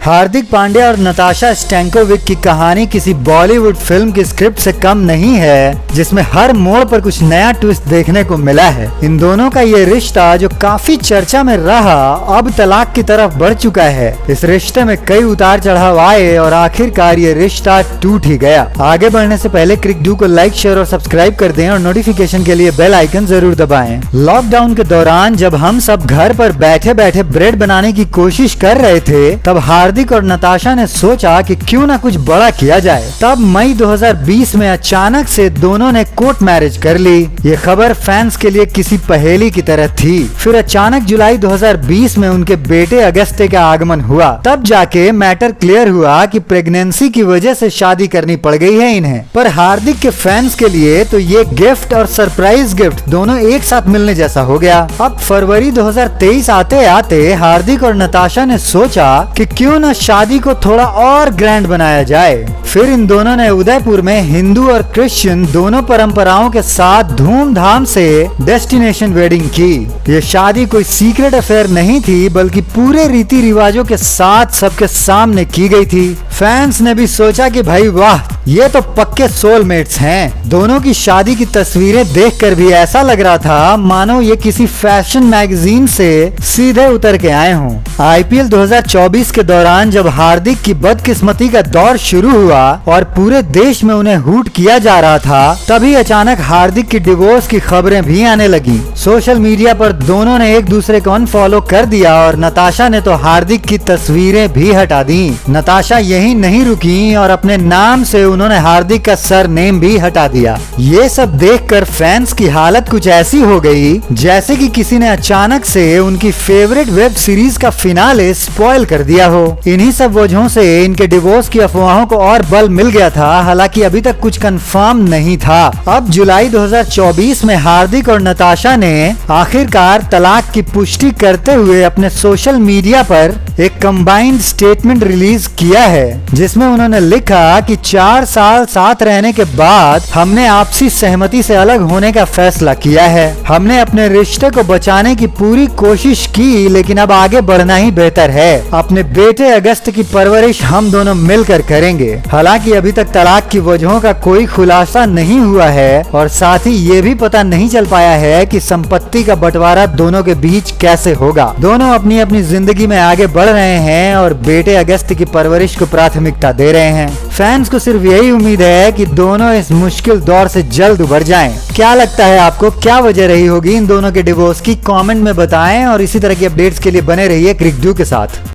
हार्दिक पांड्या और नताशा स्टैंकोविक की कहानी किसी बॉलीवुड फिल्म की स्क्रिप्ट से कम नहीं है, जिसमें हर मोड़ पर कुछ नया ट्विस्ट देखने को मिला है। इन दोनों का ये रिश्ता जो काफी चर्चा में रहा, अब तलाक की तरफ बढ़ चुका है। इस रिश्ते में कई उतार चढ़ाव आए और आखिरकार ये रिश्ता टूट ही गया। आगे बढ़ने से पहले क्रिक को लाइक, शेयर और सब्सक्राइब कर दें और नोटिफिकेशन के लिए बेल आइकन जरूर दबाएं। लॉकडाउन के दौरान जब हम सब घर पर बैठे बैठे ब्रेड बनाने की कोशिश कर रहे थे, तब हार्दिक और नताशा ने सोचा कि क्यों ना कुछ बड़ा किया जाए। तब मई 2020 में अचानक से दोनों ने कोर्ट मैरिज कर ली। ये खबर फैंस के लिए किसी पहेली की तरह थी। फिर अचानक जुलाई 2020 में उनके बेटे अगस्त्य का आगमन हुआ। तब जाके मैटर क्लियर हुआ कि प्रेगनेंसी की वजह से शादी करनी पड़ गई है इन्हें। पर हार्दिक के फैंस के लिए तो ये गिफ्ट और सरप्राइज गिफ्ट दोनों एक साथ मिलने जैसा हो गया। अब फरवरी 2023 आते आते हार्दिक और नताशा ने सोचा कि क्यों न शादी को थोड़ा और ग्रैंड बनाया जाए। फिर इन दोनों ने उदयपुर में हिंदू और क्रिश्चियन दोनों परंपराओं के साथ धूमधाम से डेस्टिनेशन वेडिंग की। ये शादी कोई सीक्रेट अफेयर नहीं थी, बल्कि पूरे रीति रिवाजों के साथ सबके सामने की गई थी। फैंस ने भी सोचा कि भाई वाह, ये तो पक्के सोलमेट्स हैं। दोनों की शादी की तस्वीरें देखकर भी ऐसा लग रहा था मानो ये किसी फैशन मैगजीन से सीधे उतर के आए हों। आईपीएल 2024 के दौरान जब हार्दिक की बदकिस्मती का दौर शुरू हुआ और पूरे देश में उन्हें हूट किया जा रहा था, तभी अचानक हार्दिक की डिवोर्स की खबरें भी आने लगी। सोशल मीडिया पर दोनों ने एक दूसरे को अनफॉलो कर दिया और नताशा ने तो हार्दिक की तस्वीरें भी हटा दी। नताशा यही नहीं रुकी और अपने नाम से उन्होंने हार्दिक का सरनेम भी हटा दिया। ये सब देखकर फैंस की हालत कुछ ऐसी हो गई जैसे कि किसी ने अचानक से उनकी फेवरेट वेब सीरीज का फिनाले स्पॉइल कर दिया हो। इन्हीं सब वजहों से इनके डिवोर्स की अफवाहों को और बल मिल गया था। हालांकि अभी तक कुछ कंफर्म नहीं था। अब जुलाई 2024 में हार्दिक और नताशा ने आखिरकार तलाक की पुष्टि करते हुए अपने सोशल मीडिया पर एक कंबाइंड स्टेटमेंट रिलीज किया है, जिसमें उन्होंने लिखा कि 4 साल साथ रहने के बाद हमने आपसी सहमति से अलग होने का फैसला किया है। हमने अपने रिश्ते को बचाने की पूरी कोशिश की, लेकिन अब आगे बढ़ना ही बेहतर है। अपने बेटे अगस्त की परवरिश हम दोनों मिलकर करेंगे। हालांकि अभी तक तलाक की वजहों का कोई खुलासा नहीं हुआ है और साथ ही ये भी पता नहीं चल पाया है कि संपत्ति का बंटवारा दोनों के बीच कैसे होगा। दोनों अपनी अपनी जिंदगी में आगे बढ़ रहे हैं और बेटे अगस्त की परवरिश को प्राथमिकता दे रहे हैं। फैंस को सिर्फ यही उम्मीद है कि दोनों इस मुश्किल दौर से जल्द उबर जाएं। क्या लगता है आपको, क्या वजह रही होगी इन दोनों के डिवोर्स की? कमेंट में बताएं और इसी तरह की अपडेट्स के लिए बने रहिए क्रिक के साथ।